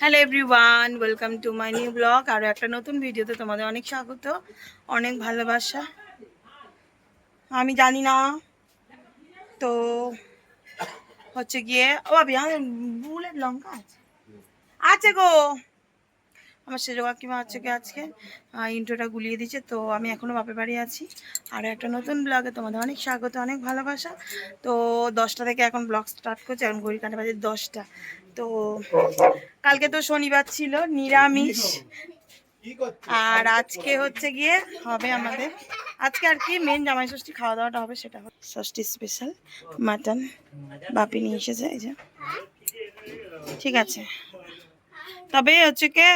Hello everyone, welcome to my new blog. আরও একটা নতুন ভিডিওতে তোমাদের অনেক স্বাগত, অনেক ভালোবাসা। আমি জানি না তো হচ্ছে গিয়ে ও ভাবি বুলেট লঙ্কা আছে আছে গো। আমার সেজো কাকিমা হচ্ছে গিয়ে আজকে ইন্ট্রোটা গুলিয়ে দিচ্ছে, তো আমি এখনও বাপের বাড়ি আছি। আর একটা নতুন ব্লগে তোমাদের অনেক স্বাগত, অনেক ভালোবাসা। তো 10টা থেকে এখন ব্লগ স্টার্ট করছে, এখন ঘড়ি কাঁটা বাজে 10টা। তো কালকে তো শনিবার ছিল, নিরামিষ। আর আজকে হচ্ছে গিয়ে হবে আমাদের আজকে আর কি মেন জামাই ষষ্ঠী খাওয়া দাওয়াটা হবে, সেটা হচ্ছে ষষ্ঠী স্পেশাল মাটন। বাপি নিয়ে এসেছে এই যে, ঠিক আছে। তবে হচ্ছে কি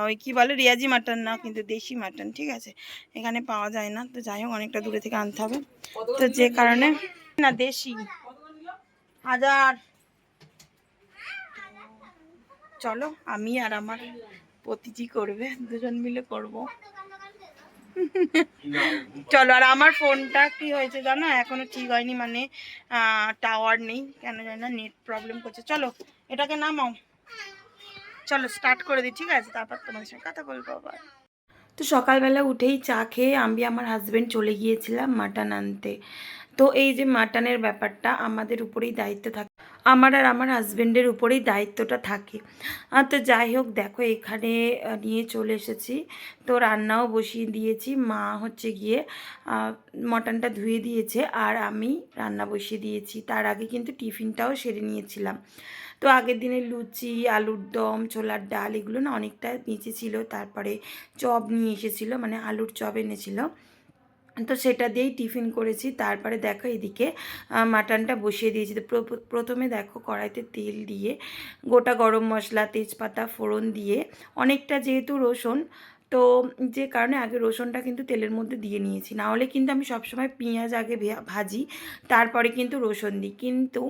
ওই কি বলে রিয়াজি মাটন না, কিন্তু দেশি মাটন, ঠিক আছে। এখানে পাওয়া যায় না, তো যাই হোক অনেকটা দূরে থেকে আনতে হবে, তো যে কারণে না দেশি 1000। চলো আমি আর আমার পতিজি করবে, দুজন মিলে করব। চলো। আর আমার ফোনটা কি হয়েছে জানো, এখনো ঠিক হয়নি, মানে টাওয়ার নেই কেন জানি না, নেট প্রবলেম করছে। চলো এটাকে নামাও, চলো স্টার্ট করে দিই, ঠিক আছে, তারপর তোমাদের সঙ্গে কথা বলবো আবার। তো সকালবেলা উঠেই চা খেয়ে আমি আমার হাজব্যান্ড চলে গিয়েছিলাম মাটন আনতে। তো এই যে মাটনের ব্যাপারটা আমাদের উপরেই দায়িত্ব থাকে, আমার আর আমার হাজব্যান্ডের উপরেই দায়িত্বটা থাকে। তো যাই হোক দেখো এখানে নিয়ে চলে এসেছি, তো রান্নাও বসিয়ে দিয়েছি। মা হচ্ছে গিয়ে মটনটা ধুয়ে দিয়েছে আর আমি রান্না বসিয়ে দিয়েছি। তার আগে কিন্তু টিফিনটাও সেরে নিয়েছিলাম। তো আগের দিনের লুচি, আলুর দম, ছোলার ডাল এগুলো না অনেকটা নিচে ছিল। তারপরে চপ নিয়ে এসেছিলো, মানে আলুর চপ এনেছিল, তো সেটা দিয়েই টিফিন করেছি। তারপরে দেখো এদিকে মাটনটা বসিয়ে দিয়েছি। তো প্রথমে দেখো কড়াইতে তেল দিয়ে গোটা গরম মশলা, তেজপাতা ফোড়ন দিয়ে অনেকটা যেহেতু রসুন, তো যে কারণে আগে রসুনটা কিন্তু তেলের মধ্যে দিয়ে নিয়েছি। না হলে কিন্তু আমি সবসময় পেঁয়াজ আগে ভাজি, তারপরে কিন্তু রসুন দিই। কিন্তু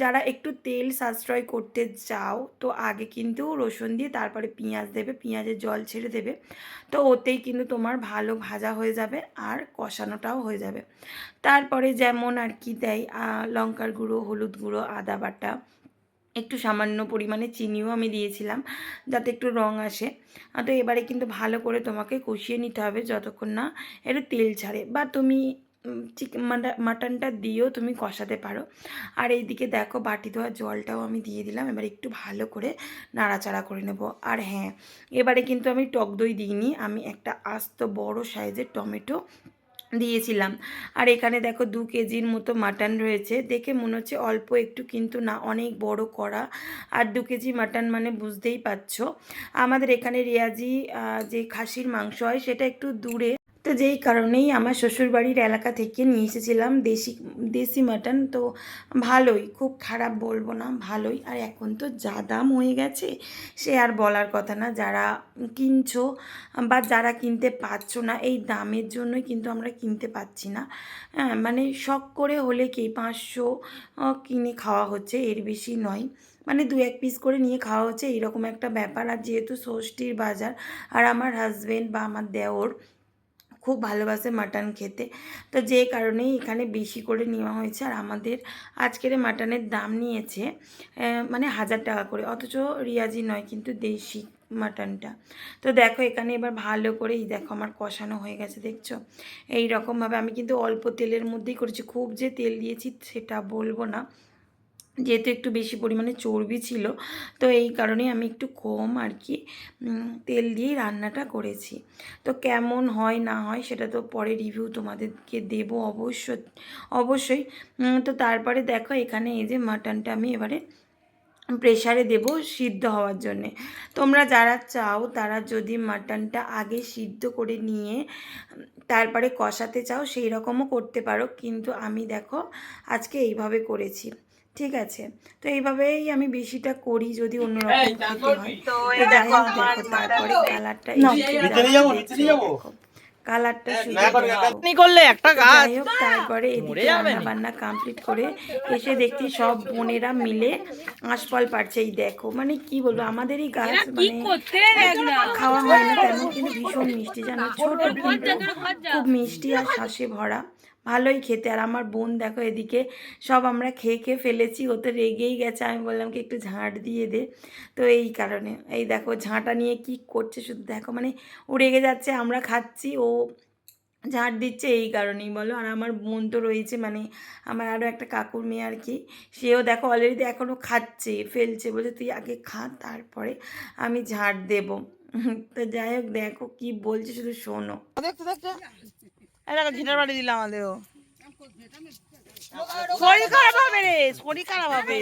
যারা একটু তেল সাশ্রয় করতে চাও তো আগে কিন্তু রসুন দিয়ে তারপরে পেঁয়াজ দেবে, পেঁয়াজের জল ছেড়ে দেবে, তো ওতেই কিন্তু তোমার ভালো ভাজা হয়ে যাবে আর কষানোটাও হয়ে যাবে। তারপরে যেমন আর কি দেয়, লঙ্কার গুঁড়ো, হলুদ গুঁড়ো, আদা বাটা, একটু সামান্য পরিমাণে চিনিও আমি দিয়েছিলাম যাতে একটু রং আসে। তো এবারে কিন্তু ভালো করে তোমাকে কষিয়ে নিতে হবে যতক্ষণ না একটু তেল ছাড়ে, বা তুমি চিকেন মাটনটা দিয়েও তুমি কষাতে পারো। আর এইদিকে দেখো বাটি ধোয়া জলটাও আমি দিয়ে দিলাম, এবার একটু ভালো করে নাড়াচাড়া করে নেব। আর হ্যাঁ, এবারে কিন্তু আমি টক দই দিইনি, আমি একটা আস্ত বড় সাইজের টমেটো দিয়েছিলাম। আর এখানে দেখো 2 কেজির মতো মাটন রয়েছে, দেখে মনে হচ্ছে অল্প একটু, কিন্তু না অনেক বড় কড়া। আর 2 কেজি মাটন মানে বুঝতেই পারছো। আমাদের এখানে রেয়াজি যে খাসির মাংস হয় সেটা একটু দূরে, তো যেই কারণেই আমার শ্বশুরবাড়ির এলাকা থেকে নিয়ে এসেছিলাম দেশি দেশি মাটন। তো ভালোই, খুব খারাপ বলবো না, ভালোই। আর এখন তো যা দাম হয়ে গেছে সে আর বলার কথা না। যারা কিনছো বা যারা কিনতে পারছো না, এই দামের জন্যই কিন্তু আমরা কিনতে পারছি না। হ্যাঁ, মানে শখ করে হলে কি 500 কিনে খাওয়া হচ্ছে, এর বেশি নয়। মানে 2-1 পিস করে নিয়ে খাওয়া হচ্ছে, এইরকম একটা ব্যাপার। আর যেহেতু ষষ্ঠীর বাজার, আর আমার হাজব্যান্ড বা আমার দেওর খুব ভালোবাসে মাটন খেতে, তো যে কারণেই এখানে বেশি করে নেওয়া হয়েছে। আর আমাদের আজকের মাটনের দাম নিয়েছে মানে 1000 টাকা করে, অথচ রিয়াজি নয় কিন্তু দেশি মাটনটা। তো দেখো এখানে এবার ভালো করে এই দেখো আমার কষানো হয়ে গেছে, দেখছো। এই রকমভাবে আমি কিন্তু অল্প তেলের মধ্যেই করেছি, খুব যে তেল দিয়েছি সেটা বলবো না, যেহেতু একটু বেশি পরিমাণে চর্বি ছিল, তো এই কারণেই আমি একটু কম আর কি তেল দিয়েই রান্নাটা করেছি। তো কেমন হয় না হয় সেটা তো পরে রিভিউ তোমাদেরকে দেবো অবশ্যই। তো তারপরে দেখো এখানে এই যে মাটনটা আমি এবারে প্রেসারে দেব সিদ্ধ হওয়ার জন্যে। তোমরা যারা চাও তারা যদি মাটনটা আগে সিদ্ধ করে নিয়ে তারপরে কষাতে চাও সেই রকমও করতে পারো, কিন্তু আমি দেখো আজকে এইভাবে করেছি, ঠিক আছে। তো এইভাবেই আমি বেশিটা করি যদি অন্যরকম খেতে হয়। তো যাই হোক দেখো তারপরে কালারটা দেখো, কালারটা শুধু করলে একটা কাজ। যাই হোক তারপরে এদিকে রান্না বান্না কমপ্লিট করে এসে দেখছি সব বোনেরা মিলে আঁশফল পাড়ছে। এই দেখো মানে কি বলবো, আমাদেরই গাছ, মানে খাওয়া হয় না তেমন, কিন্তু ভীষণ মিষ্টি জানো, ছোট কিন্তু খুব মিষ্টি আর শ্বাসে ভরা, ভালোই খেতে। আর আমার বোন দেখো এদিকে সব আমরা খেয়ে খেয়ে ফেলেছি, ও তো রেগেই গেছে। আমি বললাম কি একটু ঝাঁট দিয়ে দে, তো এই কারণে এই দেখো ঝাঁটা নিয়ে কি করছে শুধু দেখো, মানে ও রেগে যাচ্ছে, আমরা খাচ্ছি, ও ঝাঁট দিচ্ছে এই কারণেই বলো। আর আমার বোন তো রয়েছে, মানে আমার আরও একটা কাকুর মেয়ে আর কি, সেও দেখো অলরেডি এখনও খাচ্ছে, ফেলছে, বলছে তুই আগে খা তারপরে আমি ঝাঁট দেবো। তো যাই হোক দেখো কি বলছে শুধু শোনো। দেখতে দেখতে দেখো ঘিটার বাড়ি দিলাম আমাদেরও, শরীর খারাপ হবে রে, শরীর খারাপ হবে,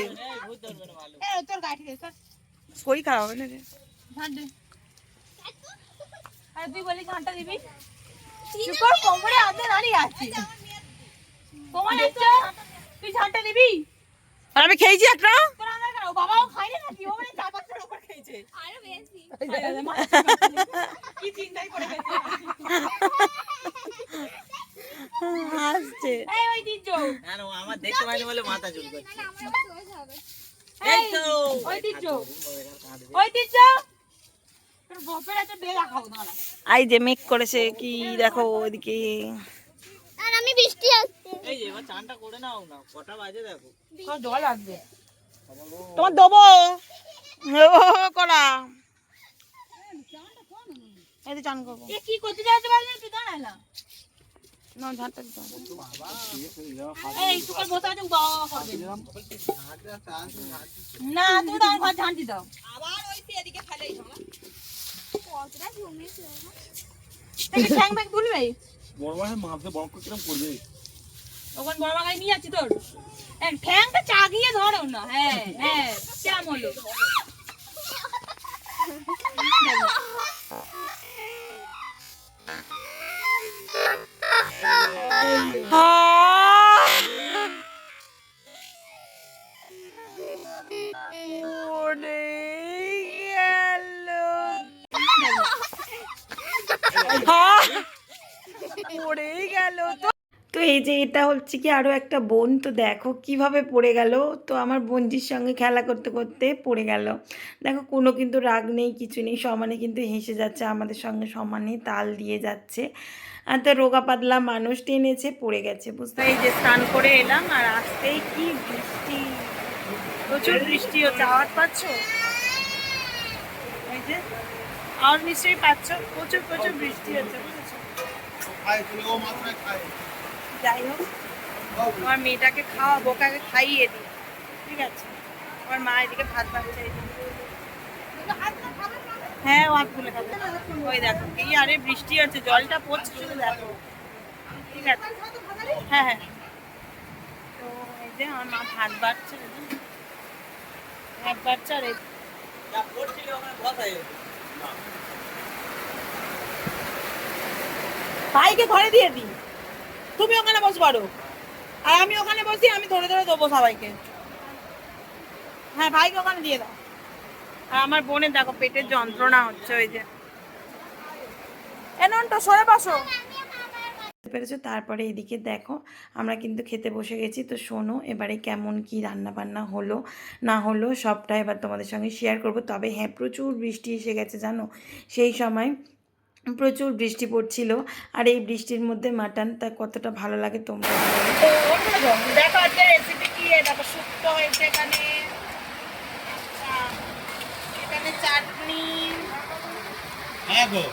শরীর খারাপ হবে না রে। তুই বলি ঝাঁটা দিবি, কোমরে হাতে দাঁড়িয়ে আছি, তুই ঝাঁটা দিবি। আর আমি খেয়েছি একটা, বাবাও খাইনি নাকি, ও মানে 4-5টার উপর খেয়েছে, আরো বেশি কি চিন্তাই করে গেছে আসছে। এই ওই দিজো না না, আমার দেখতে পাইনি বলে মাথা চুল করছে। এই তো ওই দিজো, ওই দিজো তোর বপের আছে বেলা খাও না। আই যে মেক করেছে কি দেখো ওইদিকে, আর আমি বৃষ্টি আসছে। এই যে এবার চানটা করে নাও না, কটা বাজে দেখো, কত জল আসবে তোমার দেবো করা, এই যে চান করবো। এ কি করতে যাচ্ছে বল না, তুই দাঁড়ালা না ঝাঁটা দিতে বাবা, এই তুই কল বসে আছে বাবা করবে না, তুই দাঁড়া ঘর ঝাঁটি দাও আবার ওই এদিকে ফেলেই হবে কতটা ঘুমিয়েছে না, এই ঠ্যাং ব্যাগ তুলবে বড় ভাই মাপতে বড় কিরকম করবে, ওখানে বড় ভাই নিয়ে যাচ্ছি তোর, এই ঠ্যাংটা চাগিয়ে ধরো না। হ্যাঁ হ্যাঁ কেমন হলো তো এই যে এটা হচ্ছে কি আরও একটা বোন, তো দেখো কিভাবে পড়ে গেল, তো আমার বোনজির সঙ্গে খেলা করতে করতে পড়ে গেল। দেখো কোনো কিন্তু রাগ নেই কিছু নেই, সমানে কিন্তু হেসে যাচ্ছে, আমাদের সঙ্গে সমানে তাল দিয়ে যাচ্ছে। আর তো রোগা পাতলা মানুষ টেনেছে পড়ে গেছে বুঝতে। এই যে স্নান করে এলাম আর আসতেই কি বৃষ্টি, প্রচুর বৃষ্টি হচ্ছে, আওয়াজ পাচ্ছ? এই যে আওয়াজ নিশ্চয়ই পাচ্ছ, প্রচুর প্রচুর বৃষ্টি হচ্ছে বুঝেছো। যাই হোক আমার মেয়েটাকে খাওয়াবো, ওকে খাইয়ে দিই, ঠিক আছে। আমার মা এদিকে ভাত বাড়ছে, হ্যাঁ ও হাত তুলে খাবে। ওই দেখো এই আরে বৃষ্টি হচ্ছে, জলটা পড়ছে শুধু দেখো, ঠিক আছে। হ্যাঁ হ্যাঁ, তো এই যে আমার মা ভাত বাড়ছে, ভাত বাড়ছে। আর ভাইকে ঘরে দিয়ে দিই, তুমি ওখানে বসে পারো, আর আমি ওখানে বসি, আমি ধরে ধরে দেবো সবাইকে। হ্যাঁ ভাইকে ওখানে দিয়ে দাও। আর আমার বোনের দেখো পেটের যন্ত্রণা হচ্ছে, ওই যে এননটা সরে বসো পেরেছো। তারপরে এদিকে দেখো আমরা কিন্তু খেতে বসে গেছি, তো শোনো এবারে কেমন কি রান্না বান্না হলো না হলো সবটা এবার তোমাদের সঙ্গে শেয়ার করব। তবে হ্যাঁ প্রচুর বৃষ্টি এসে গেছে জানো, সেই সময় প্রচুর বৃষ্টি পড়ছিল, আর এই বৃষ্টির মধ্যে মাটন তা কতটা ভালো লাগে তোমরা দেখো। আজকে রেসিপি কি, দেখো শুক্তো হয়েছে এখানে, এখানে চাটনি, হ্যাঁ গো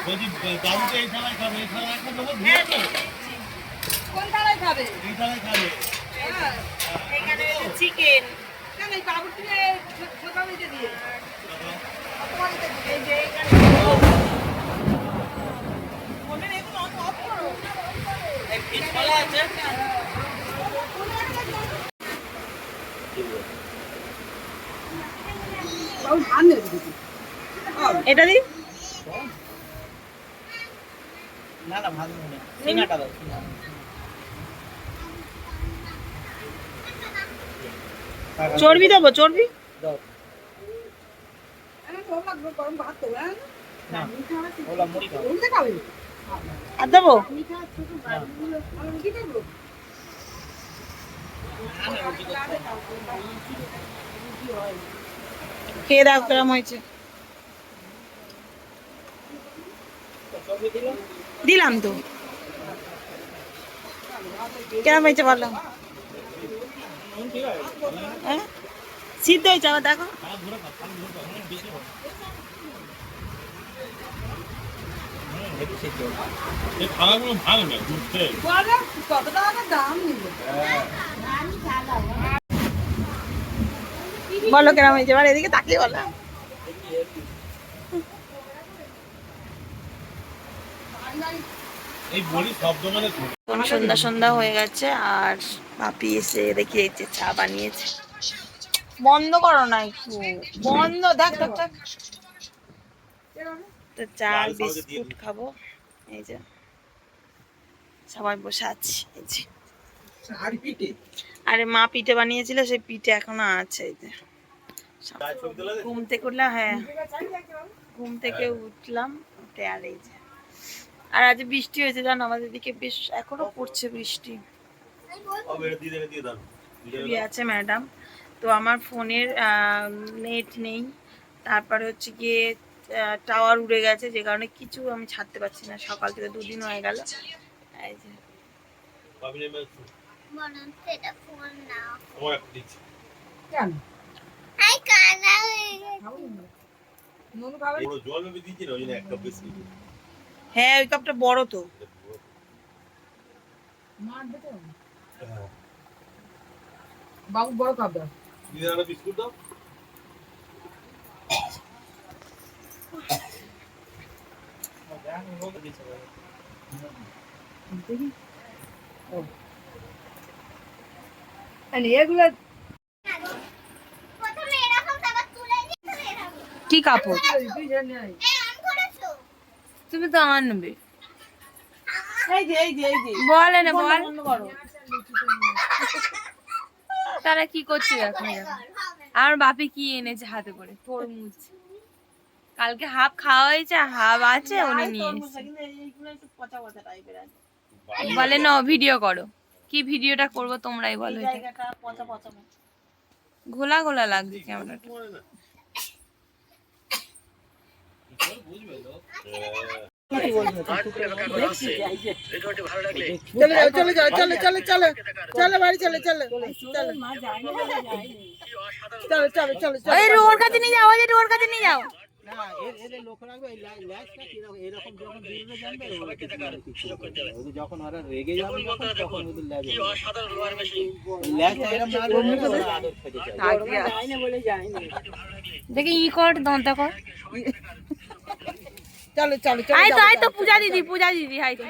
যদি বাবুকে এই থালায় খাবে, এই থালায় একটা দেবো, কোন থালায় খাবে, এই থালায় খাবে। এখানে চিকেন, কেন এই বাবুকে ছোট মিটে দিয়ে, এই যে এখানে মনে নেই কোনো অফ করো, এই পিস কলা আছে, বাবু ধান নেই এটা দি না না ভালো না, সিঙ্গাটা দাও, চর্বি দেবো, চর্বি দাও, আর দেবো খেয়ে দাও কেমন হয়েছে, দিলাম তো কেমন হয়েছে বলো? হ্যাঁ সিদ্ধ হয়েছে আবার দেখো। বলো কেমন হয়েছে এবার এদিকে তাকিয়ে বলো। সন্ধ্যা সন্ধ্যা হয়ে গেছে আর ভাপি এসে দেখি এই যে চা বানিয়েছে। বন্ধ করো না একটু, বন্ধ দেখ দেখ দেখ। তো চা আর বিস্কুট খাবো। এই যে সবাই বসে আছি এই যে। আরে মা পিঠে বানিয়েছিল, সেই পিঠে এখনো আছে। এই যে ঘুম থেকে উঠলাম, হ্যাঁ ঘুম থেকে উঠলাম উঠে আর এই যে। আর আজ বৃষ্টি হয়েছে জানো আমাদের দিকে, বেশ এখনো পড়ছে বৃষ্টি। আছে ম্যাডাম, তো আমার ফোনের নেট নেই, তারপরে হচ্ছে গিয়ে টাওয়ার উড়ে গেছে, যে কারণে কিছু আমি ছাড়তে পারছি না। সকাল থেকে 2 দিন হয়ে গেল। এই যে হ্যাঁ ওই কাপটা বড় তো। বাবু বড় কাপ দাও। বিস্কুট দাও। কি কাপড় তুমি তো আনবে বলে না বল। তারা কি করছে এখন? আমার বাপি কি এনেছে হাতে করে তরমুজ, কালকে হাফ খাওয়া হয়েছে, হাফ আছে উনি নিয়ে এসেছে। বলে না ভিডিও করো, কি ভিডিওটা করবো তোমরাই বলো। ঘোলা ঘোলা লাগছে ক্যামেরাটা। চলে যাও চলো চলো চলো চলো বাড়ি চলো চলো চলো চলো চলো চলো চলো। এই রোর কাছে নিয়ে যাও, ওই রোর কাছে নিয়ে যাও। দেখি ই কর দন্তা কর। চলো চলো চলো। আই তো আই তো পূজা দিদি, পূজা দিদি হাই তো।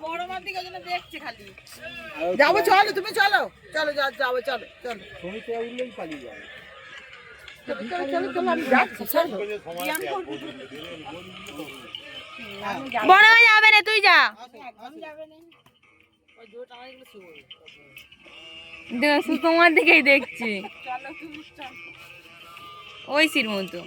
বড় মার দিকে যেন দেখছে খালি। যাবো চলো তুমি চলো চলো যাবো চলো চলো। তুমি তো উঠলেই পালিয়ে যাবে। চলো চলো চলো চলো আমি যাচ্ছি চলো। বড় হয়ে যাবে না তুই যা। আমি যাবে না। ওই দুটো টানাগুলো শুভ। দেখো তোমার দিকেই দেখছি। চলো তুমি চলো। ওই সির মতো।